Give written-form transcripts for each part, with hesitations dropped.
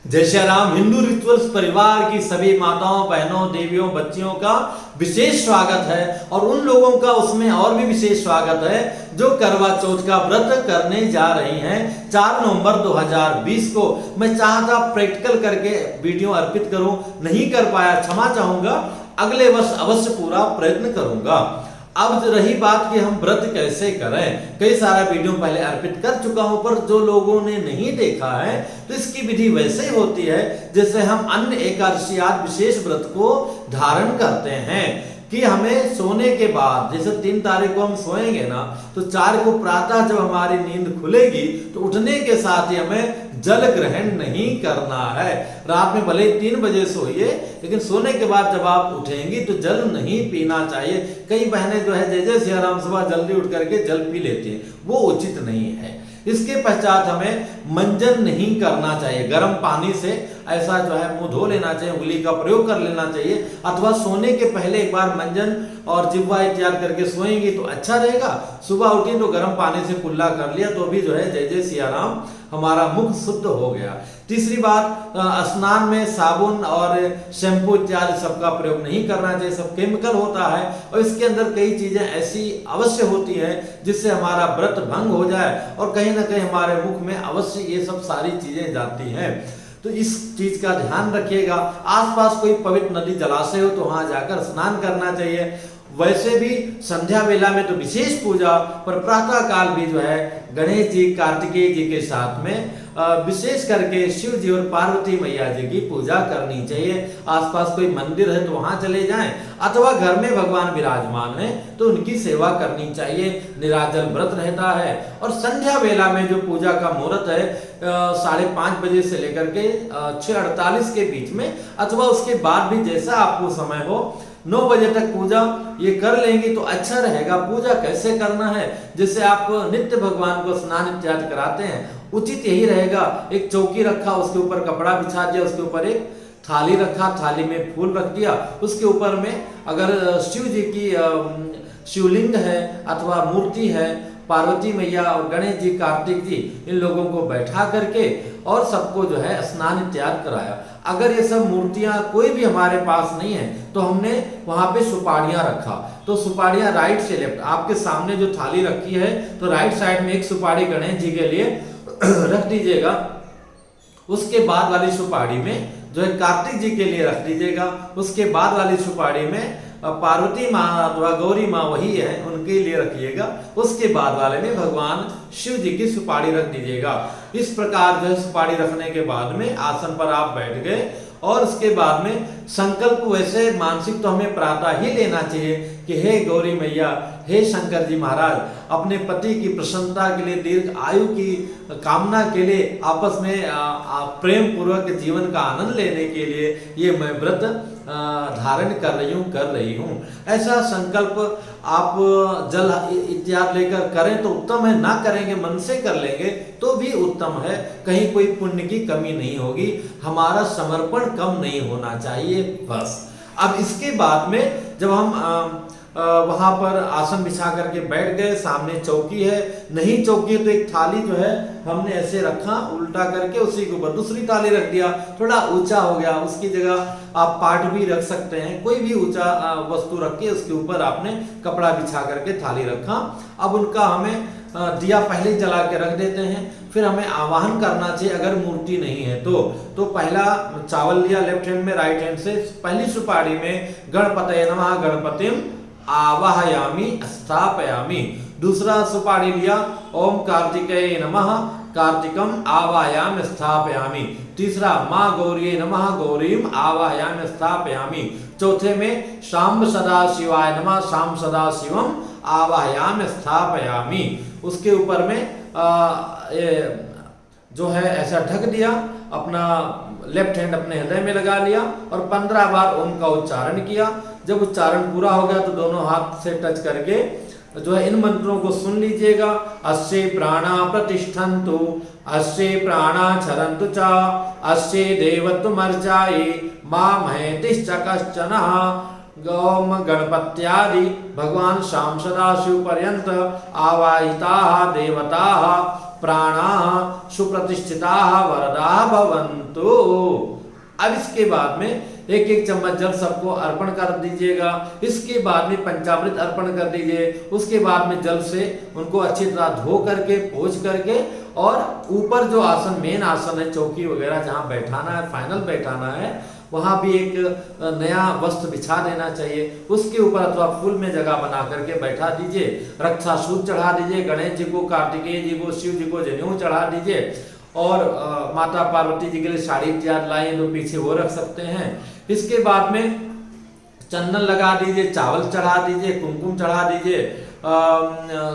जय श्री राम। हिंदू रिचुअल्स परिवार की सभी माताओं, बहनों, देवियों, बच्चियों का विशेष स्वागत है और उन लोगों का उसमें और भी विशेष स्वागत है जो करवा चौथ का व्रत करने जा रही हैं। 4 नवंबर 2020 को मैं चाहता प्रैक्टिकल करके वीडियो अर्पित करूं, नहीं कर पाया, क्षमा चाहूंगा। अगले वर्ष अवश्य पूरा प्रयत्न करूंगा। अब रही बात कि हम व्रत कैसे करें, कई सारा वीडियो पहले अर्पित कर चुका हूं, पर जो लोगों ने नहीं देखा है तो इसकी विधि वैसे ही होती है जैसे हम अन्य एकादशी आदि विशेष व्रत को धारण करते हैं कि हमें सोने के बाद, जैसे 3 तारीख को हम सोएंगे ना, तो 4 को प्रातः जब हमारी नींद खुलेगी तो उठने के साथ ही हमें जल ग्रहण नहीं करना है। रात में भले ही 3 बजे सोइए, लेकिन सोने के बाद जब आप उठेंगी तो जल नहीं पीना चाहिए। कई बहनें जो है जय जय सिया राम सुबह जल्दी उठ करके जल पी लेती हैं, वो उचित नहीं है। इसके पश्चात हमें मंजन नहीं करना चाहिए। गर्म पानी से ऐसा जो है मुंह धो लेना चाहिए, उंगली का प्रयोग कर लेना चाहिए, अथवा सोने के पहले एक बार मंजन और जिह्वा इत्यादि करके सोएंगी तो अच्छा रहेगा। सुबह उठी तो गर्म पानी से कुल्ला कर लिया तो भी जो है जय जय सिया राम, हमारा मुख शुद्ध हो गया। तीसरी बात, स्नान में साबुन और शैम्पू इत्यादि सबका प्रयोग नहीं करना चाहिए, सब केमिकल होता है और इसके अंदर कई चीजें ऐसी अवश्य होती है जिससे हमारा व्रत भंग हो जाए और कहीं ना कहीं हमारे मुख में अवश्य ये सब सारी चीजें जाती हैं। तो इस चीज का ध्यान रखिएगा। आसपास कोई पवित्र नदी जलाशय हो तो वहां जाकर स्नान करना चाहिए। वैसे भी संध्या वेला में तो विशेष पूजा, पर प्रातः काल भी जो है गणेश जी, कार्तिकेय जी के साथ में विशेष करके शिव जी और पार्वती मैया जी की पूजा करनी चाहिए। आसपास कोई मंदिर है तो वहां चले जाएं, अथवा घर में भगवान विराजमान है तो उनकी सेवा करनी चाहिए। निराजल व्रत रहता है और संध्या वेला में जो पूजा का मुहूर्त है 5:30 बजे से लेकर के 6:48 के बीच में, अथवा उसके बाद भी जैसा आपको समय हो, 9 बजे तक पूजा ये कर लेंगे तो अच्छा रहेगा। पूजा कैसे करना है, जैसे आप नित्य भगवान को स्नान इत्यादि कराते हैं, उचित यही रहेगा। एक चौकी रखा, उसके ऊपर कपड़ा बिछा दिया, उसके ऊपर एक थाली रखा, थाली में फूल रख दिया, उसके ऊपर में अगर शिव जी की शिवलिंग है अथवा मूर्ति है, पार्वती मैया और गणेश जी, कार्तिक जी, इन लोगों को बैठा करके और सबको जो है स्नान इत्यादि कराया। अगर ये सब मूर्तियां कोई भी हमारे पास नहीं है तो हमने वहां पे सुपाड़ियां रखा, तो सुपाड़ियां राइट से लेफ्ट, आपके सामने जो थाली रखी है तो राइट साइड में एक सुपाड़ी गणेश जी के लिए रख दीजिएगा। उसके बाद वाली सुपाड़ी में जो है कार्तिक जी के लिए रख दीजिएगा। उसके बाद वाली सुपाड़ी में पार्वती माँ अथवा गौरी माँ वही है, उनके लिए रखिएगा। उसके बाद वाले में भगवान शिव जी की सुपाड़ी रख दीजिएगा। इस प्रकार जो है सुपाड़ी रखने के बाद में आसन पर आप बैठ गए और उसके बाद में संकल्प वैसे मानसिक तो हमें प्रातः ही लेना चाहिए कि हे गौरी मैया, हे शंकर जी महाराज, अपने पति की प्रसन्नता के लिए, दीर्घ आयु की कामना के लिए, आपस में प्रेम पूर्वक जीवन का आनंद लेने के लिए ये मैं व्रत धारण कर रही हूँ। ऐसा संकल्प आप जल इत्यादि लेकर करें तो उत्तम है, ना करेंगे मन से कर लेंगे तो भी उत्तम है। कहीं कोई पुण्य की कमी नहीं होगी, हमारा समर्पण कम नहीं होना चाहिए, बस। अब इसके बाद में जब हम वहां पर आसन बिछा करके बैठ गए, सामने चौकी है, नहीं चौकी है तो एक थाली जो है हमने ऐसे रखा उल्टा करके, उसी के ऊपर दूसरी थाली रख दिया, थोड़ा ऊंचा हो गया, उसकी जगह आप पाट भी रख सकते हैं, कोई भी ऊंचा वस्तु रख के उसके ऊपर आपने कपड़ा बिछा करके थाली रखा। अब उनका हमें दिया पहले जला के रख देते हैं। फिर हमें आवाहन करना चाहिए अगर मूर्ति नहीं है तो पहला चावल लिया लेफ्ट हैंड में, राइट हैंड से पहली सुपारी में गणपतये नमः, गणपतिम आवाहयामि स्थापयामि। दूसरा सुपारी लिया ओम कार्तिकेय नमः, कार्तिकम आवाहयामि स्थापयामि। तीसरा माँ गौरी नमः, गौरीम आवाहयामि स्थापयामि। चौथे में शाम सदा शिवाय नमः, शाम सदा शिवम आवाहयामि स्थापयामि। उसके ऊपर में जो है ऐसा ढक दिया, अपना लेफ्ट हैंड अपने हृदय में लगा लिया और 15 बार ओम का उच्चारण किया। जब उच्चारण पूरा हो गया तो दोनों हाथ से टच करके जो है इन मंत्रों को सुन लीजिएगा। अस्ये प्राणा प्रतिष्ठन्तु, अस्ये प्राणा क्षरन्तु च, अस्ये देवत्वमर्चाये मा महेतिश्च कश्चनः। गौम गणपत्यादि भगवान शाम सदाशिव पर्यंत आवाहिता देवता प्राणा सुप्रतिष्ठिता वरदा भवन्तु। अब इसके बाद में एक एक चम्मच जल सबको अर्पण कर दीजिएगा। इसके बाद में पंचामृत अर्पण कर दीजिए। उसके बाद में जल से उनको अच्छी तरह धो करके पोंछ करके और ऊपर जो आसन, मेन आसन है, चौकी वगैरह जहाँ बैठाना है, फाइनल बैठाना है, वहां भी एक नया वस्त्र बिछा देना चाहिए। उसके ऊपर अथवा फूल में जगह बना करके बैठा दीजिए। रक्षासूत्र चढ़ा दीजिए। गणेश जी को, कार्तिकेय जी को, शिव जी को जनेऊ चढ़ा दीजिए। और माता पार्वती जी के लिए साड़ी तैयार लाए तो पीछे वो रख सकते हैं। इसके बाद में चंदन लगा दीजिए, चावल चढ़ा दीजिए, कुमकुम चढ़ा दीजिए।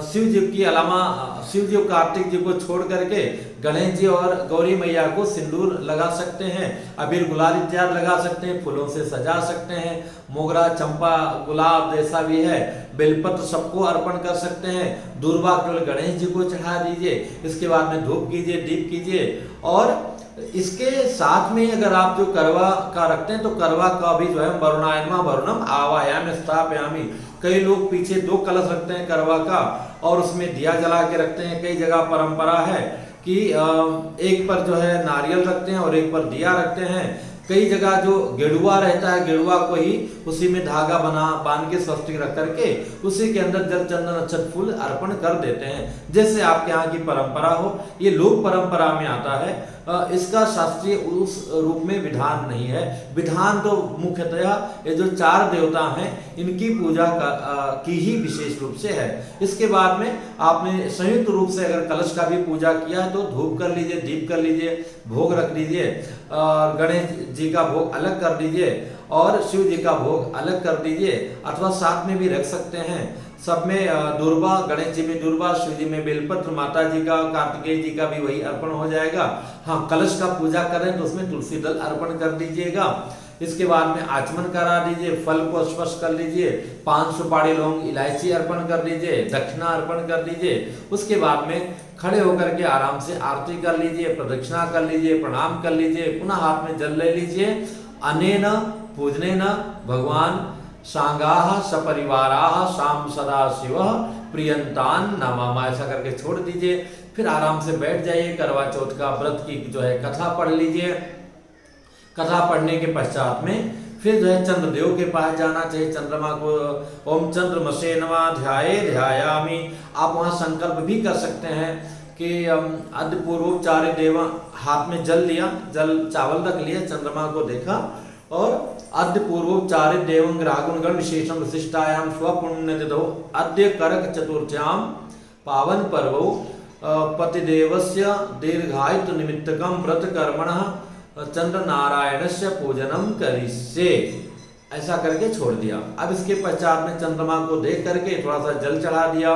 शिव जी की अलावा शिव जी और कार्तिक जी को छोड़ करके गणेश जी और गौरी मैया को सिंदूर लगा सकते हैं। अबीर गुलाल इत्यादि लगा सकते हैं। फूलों से सजा सकते हैं। मोगरा, चंपा, गुलाब जैसा भी है, बेलपत्र सबको अर्पण कर सकते हैं। दूर्वा केवल गणेश जी को चढ़ा दीजिए। इसके बाद में धूप कीजिए, दीप कीजिए। और इसके साथ में अगर आप जो करवा का रखते हैं तो करवा का भी जो है वरुणायनमा वरुणम आवायाम स्थापयामि। कई लोग पीछे 2 कलश रखते हैं करवा का और उसमें दिया जला के रखते हैं। कई जगह परंपरा है कि एक पर जो है नारियल रखते हैं और एक पर दिया रखते हैं। कई जगह जो गेड़ुआ रहता है, गेड़ुआ को ही उसी में धागा बांध के स्वस्तिक रख करके उसी के अंदर जल, चंदन, अक्षत, फूल अर्पण कर देते हैं। जैसे आपके यहाँ की परंपरा हो, ये लोक परंपरा में आता है। इसका शास्त्रीय उस रूप में विधान नहीं है। विधान तो मुख्यतः ये जो 4 देवता हैं इनकी पूजा की ही विशेष रूप से है। इसके बाद में आपने संयुक्त रूप से अगर कलश का भी पूजा किया है तो धूप कर लीजिए, दीप कर लीजिए, भोग रख दीजिए। गणेश जी का भोग अलग कर दीजिए और शिव जी का भोग अलग कर दीजिए, अथवा साथ में भी रख सकते हैं। सब में दुर्वा, गणेश जी में दुर्वा, शिव जी में बेलपत्र, माता जी का, कार्तिकेय जी का भी वही अर्पण हो जाएगा। हाँ, कलश का पूजा करें तो उसमें तुलसी दल अर्पण कर दीजिएगा। इसके बाद में आचमन करा दीजिए, फल को स्पर्श कर लीजिए, 5 सुपारी, लौंग, इलायची अर्पण कर दीजिए, दक्षिणा अर्पण कर दीजिए। उसके बाद में खड़े होकर के आराम से आरती कर लीजिए, प्रदक्षिणा कर लीजिए, प्रणाम कर लीजिए, पुनः हाथ में जल ले लीजिए। अनेन पूजनेन भगवान सांगाह सपरिवाराः शाम सदा शिव प्रियंतान नमः, ऐसा करके छोड़ दीजिए। फिर आराम से बैठ जाइए। करवा चौथ का व्रत की जो है कथा पढ़ लीजिए। कथा पढ़ने के पश्चात में फिर जो है चंद्रदेव के पास जाना चाहिए। चंद्रमा को ओम चंद्रमसे नमः ध्यायामि। आप वहाँ संकल्प भी कर सकते हैं कि अद्य पूर्वोपचारे देव, हाथ में जल लिया, जल चावल रख लिया, चंद्रमा को देखा और अद्य पूर्वोपचारे देवं ग्रागुण गण विशेषम विशिष्टायाम स्वपुण्यतिथौ अद्य करक चतुर्थ्याम पावन पर्वो पतिदेवस्य दीर्घायुः निमित्तकं व्रत कर्मणः चंद्र नारायणस्य पूजनम करिष्ये, ऐसा करके छोड़ दिया। अब इसके पश्चात में चंद्रमा को देख करके थोड़ा सा जल चढ़ा दिया।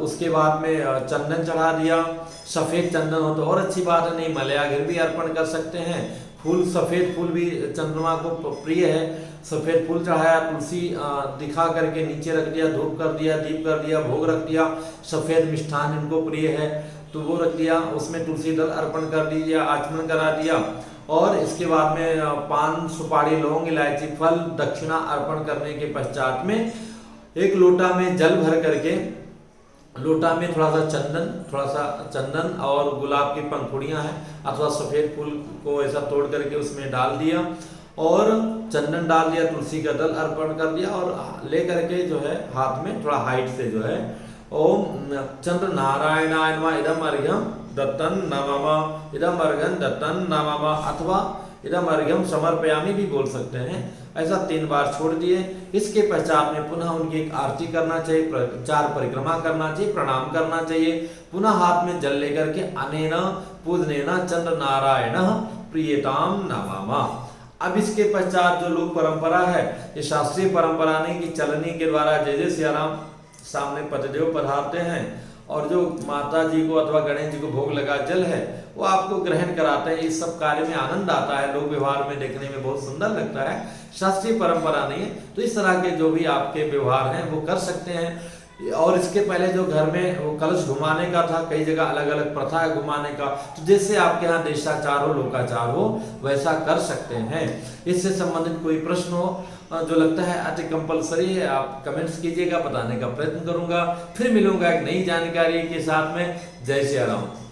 उसके बाद में चंदन चढ़ा दिया। सफेद चंदन हो तो और अच्छी बात है, नहीं मलयाघृत भी अर्पण कर सकते हैं। फूल, सफेद फूल भी चंद्रमा को प्रिय है। सफेद फूल चढ़ाया, तुलसी दिखा करके नीचे रख दिया, धूप कर दिया, दीप कर दिया, भोग रख दिया। सफेद मिष्ठान इनको प्रिय है तो वो रख दिया। उसमें तुलसी दल अर्पण कर दीजिए, आचमन करा दिया। और इसके बाद में 5 सुपारी, लौंग, इलायची, फल, दक्षिणा अर्पण करने के पश्चात में एक लोटा में जल भर करके, लोटा में थोड़ा सा चंदन और गुलाब की पंखुड़ियां हैं अथवा सफेद फूल को ऐसा तोड़ करके उसमें डाल दिया और चंदन डाल दिया, तुलसी का दल अर्पण कर दिया और ले करके जो है हाथ में थोड़ा हाइट से जो है ओम चंद्र नारायणाय नमः इदम अर्घ्यम दत्तन नमः, इदम अर्घ्यम दत्तन नमः, अथवा इदम अर्घ्यम समर्पयामि भी बोल सकते हैं। ऐसा 3 बार छोड़ दिए। इसके पश्चात में पुनः उनकी एक आरती करना चाहिए, 4 परिक्रमा करना चाहिए, प्रणाम करना चाहिए। पुनः हाथ में जल लेकर के अनेन पूजनेन चंद्र नारायण प्रियताम नमः। अब इसके पश्चात जो लोक परंपरा है, ये शास्त्रीय परंपरा नहीं कि चलनी के द्वारा जय जय सियाराम सामने पतिदेव पधारते हैं और जो माता जी को अथवा गणेश जी को भोग लगा जल है वो आपको ग्रहण कराते हैं। इस सब कार्य में आनंद आता है, लोक व्यवहार में देखने में बहुत सुंदर लगता है। शास्त्रीय परंपरा नहीं है तो इस तरह के जो भी आपके व्यवहार हैं वो कर सकते हैं। और इसके पहले जो घर में वो कलश घुमाने का था, कई जगह अलग अलग प्रथा है घुमाने का, तो जैसे आपके यहाँ देशाचार हो, लोकाचार हो, वैसा कर सकते हैं। इससे संबंधित कोई प्रश्न हो जो लगता है अति कंपलसरी है, आप कमेंट्स कीजिएगा, बताने का प्रयत्न करूंगा। फिर मिलूंगा एक नई जानकारी के साथ में। जय श्री राम।